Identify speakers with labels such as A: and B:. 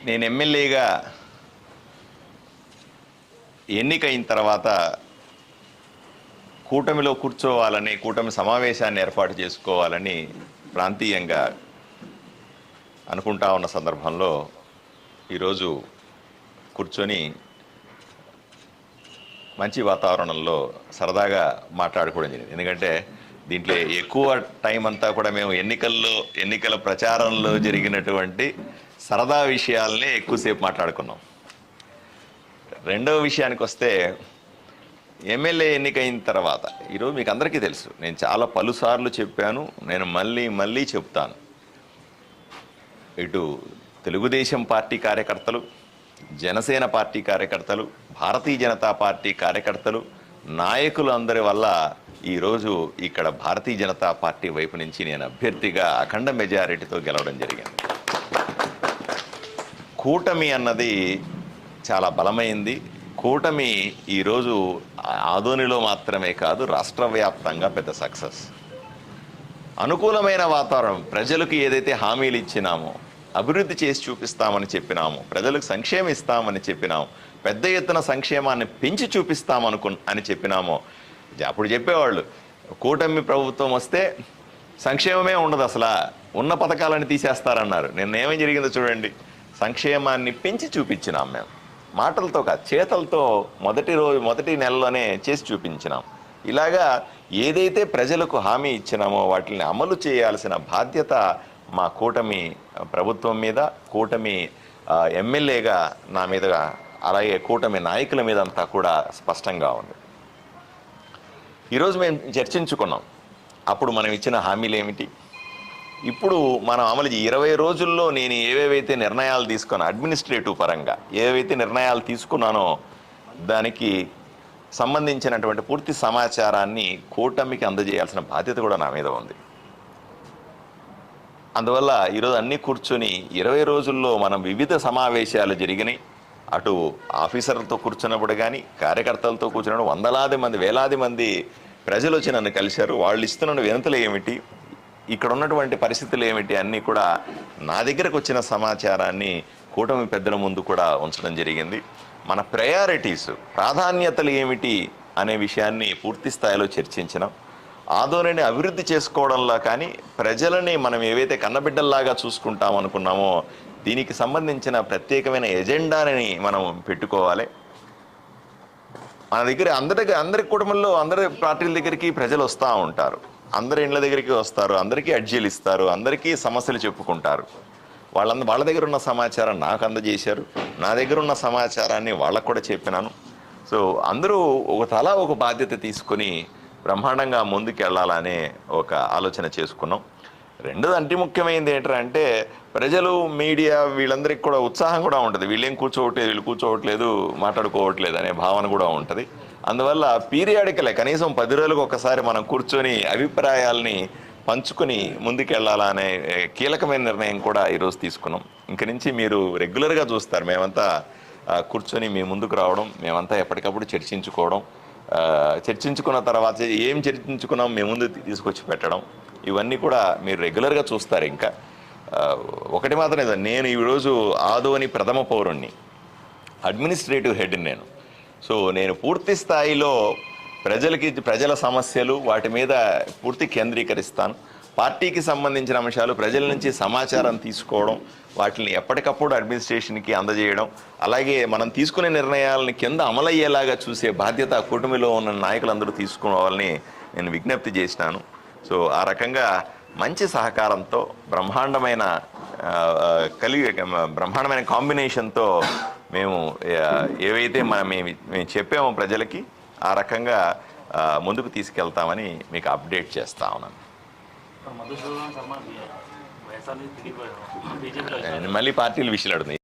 A: నేను ఎమ్మెల్యేగా ఎన్నికైన తర్వాత కూటమిలో కూర్చోవాలని, కూటమి సమావేశాన్ని ఏర్పాటు చేసుకోవాలని ప్రాంతీయంగా అనుకుంటా ఉన్న సందర్భంలో ఈరోజు కూర్చొని మంచి వాతావరణంలో సరదాగా మాట్లాడుకోవడం జరిగింది. ఎందుకంటే దీంట్లో ఎక్కువ టైం అంతా కూడా మేము ఎన్నికల ప్రచారంలో జరిగినటువంటి సరదా విషయాలనే ఎక్కువసేపు మాట్లాడుకున్నాం. రెండవ విషయానికి వస్తే, ఎమ్మెల్యే ఎన్నికైన తర్వాత ఈరోజు మీకు అందరికీ తెలుసు, నేను చాలా పలుసార్లు చెప్పాను, నేను మళ్ళీ చెప్తాను. ఇటు తెలుగుదేశం పార్టీ కార్యకర్తలు, జనసేన పార్టీ కార్యకర్తలు, భారతీయ జనతా పార్టీ కార్యకర్తలు, నాయకులు అందరి వల్ల ఈరోజు ఇక్కడ భారతీయ జనతా పార్టీ వైపు నుంచి నేను అభ్యర్థిగా అఖండ మెజారిటీతో గెలవడం జరిగింది. కూటమి అన్నది చాలా బలమైంది. కూటమి ఈరోజు ఆదోనిలో మాత్రమే కాదు, రాష్ట్ర వ్యాప్తంగా పెద్ద సక్సెస్. అనుకూలమైన వాతావరణం, ప్రజలకు ఏదైతే హామీలు ఇచ్చినామో, అభివృద్ధి చేసి చూపిస్తామని చెప్పినాము, ప్రజలకు సంక్షేమం ఇస్తామని చెప్పినాము, పెద్ద ఎత్తున సంక్షేమాన్ని పెంచి అని చెప్పినామో. అప్పుడు చెప్పేవాళ్ళు కూటమి ప్రభుత్వం వస్తే సంక్షేమమే ఉండదు, అసలు ఉన్న పథకాలను తీసేస్తారన్నారు. నిన్నేమేం జరిగిందో చూడండి. సంక్షేమాన్ని పెంచి చూపించినాం మేము, మాటలతో కాదు, చేతలతో మొదటి నెలలోనే చేసి చూపించినాం. ఇలాగా ఏదైతే ప్రజలకు హామీ ఇచ్చినామో వాటిని అమలు చేయాల్సిన బాధ్యత మా కూటమి ప్రభుత్వం మీద, కూటమి ఎమ్మెల్యేగా నా మీద, అలాగే కూటమి నాయకుల మీద అంతా కూడా స్పష్టంగా ఉంది. ఈరోజు మేము చర్చించుకున్నాం, అప్పుడు మనం ఇచ్చిన హామీలు ఏమిటి, ఇప్పుడు మనం అమలు 20 రోజుల్లో నేను ఏవేవైతే నిర్ణయాలు తీసుకున్నా, అడ్మినిస్ట్రేటివ్ పరంగా ఏవైతే నిర్ణయాలు తీసుకున్నానో దానికి సంబంధించినటువంటి పూర్తి సమాచారాన్ని కూటమికి అందజేయాల్సిన బాధ్యత కూడా నా మీద ఉంది. అందువల్ల ఈరోజు అన్నీ కూర్చొని 20 రోజుల్లో మనం వివిధ సమావేశాలు జరిగినాయి. అటు ఆఫీసర్లతో కూర్చున్నప్పుడు కానీ, కార్యకర్తలతో కూర్చున్నప్పుడు వందలాది మంది, వేలాది మంది ప్రజలు వచ్చి నన్ను కలిశారు. వాళ్ళు ఇస్తున్న వినతులు ఏమిటి, ఇక్కడ ఉన్నటువంటి పరిస్థితులు ఏమిటి, అన్నీ కూడా నా దగ్గరకు వచ్చిన సమాచారాన్ని కూటమి పెద్దల ముందు కూడా ఉంచడం జరిగింది. మన ప్రయారిటీస్, ప్రాధాన్యతలు ఏమిటి అనే విషయాన్ని పూర్తి స్థాయిలో చర్చించినాం. ఆదోనిని అభివృద్ధి చేసుకోవడంలో కానీ, ప్రజలని మనం ఏవైతే కన్నబిడ్డల్లాగా చూసుకుంటాం అనుకున్నామో దీనికి సంబంధించిన ప్రత్యేకమైన ఎజెండాని మనం పెట్టుకోవాలి. మన దగ్గర అందరి కుటుంబంలో, అందరి పార్టీల దగ్గరికి ప్రజలు వస్తూ ఉంటారు, అందరి ఇండ్ల దగ్గరికి వస్తారు, అందరికీ అర్జీలు ఇస్తారు, అందరికీ సమస్యలు చెప్పుకుంటారు. వాళ్ళ దగ్గర ఉన్న సమాచారం నాకు అందజేశారు, నా దగ్గర ఉన్న సమాచారాన్ని వాళ్ళకు కూడా చెప్పినాను. సో అందరూ ఒక బాధ్యత తీసుకొని బ్రహ్మాండంగా ముందుకు వెళ్ళాలనే ఒక ఆలోచన చేసుకున్నాం. రెండోది అతి ముఖ్యమైనది ఏంటంటే, ప్రజలు, మీడియా వీళ్ళందరికీ కూడా ఉత్సాహం కూడా ఉంటుంది. వీళ్ళేం కూర్చోవట్లేదు, వీళ్ళు కూర్చోవట్లేదు, మాట్లాడుకోవట్లేదు అనే భావన కూడా ఉంటుంది. అందువల్ల పీరియాడికలే, కనీసం 10 రోజులకు ఒకసారి మనం కూర్చొని అభిప్రాయాల్ని పంచుకొని ముందుకెళ్లాలనే కీలకమైన నిర్ణయం కూడా ఈరోజు తీసుకున్నాం. ఇంక నుంచి మీరు రెగ్యులర్గా చూస్తారు, మేమంతా కూర్చొని మీ ముందుకు రావడం, మేమంతా ఎప్పటికప్పుడు చర్చించుకున్న తర్వాత ఏం చర్చించుకున్నాం మీ ముందు తీసుకొచ్చి పెట్టడం, ఇవన్నీ కూడా మీరు రెగ్యులర్గా చూస్తారు. ఇంకా ఒకటి మాత్రమే, నేను ఈరోజు ఆదోని ప్రథమ పౌరుణ్ణి, అడ్మినిస్ట్రేటివ్ హెడ్ని నేను. సో నేను పూర్తి స్థాయిలో ప్రజల సమస్యలు వాటి మీద పూర్తి కేంద్రీకరిస్తాను. పార్టీకి సంబంధించిన అంశాలు, ప్రజల నుంచి సమాచారం తీసుకోవడం, వాటిని ఎప్పటికప్పుడు అడ్మినిస్ట్రేషన్కి అందజేయడం, అలాగే మనం తీసుకునే నిర్ణయాలని కింద అమలయ్యేలాగా చూసే బాధ్యత కూటమిలో ఉన్న నాయకులందరూ తీసుకోవాలని నేను విజ్ఞప్తి చేసినాను. సో ఆ రకంగా మంచి సహకారంతో బ్రహ్మాండమైన కాంబినేషన్తో మేము ఏవైతే మేము చెప్పామో ప్రజలకి, ఆ రకంగా ముందుకు తీసుకెళ్తామని మీకు అప్డేట్ చేస్తా ఉన్నాను. మళ్ళీ పార్టీల విషయాలు అడుగుతున్నాయి.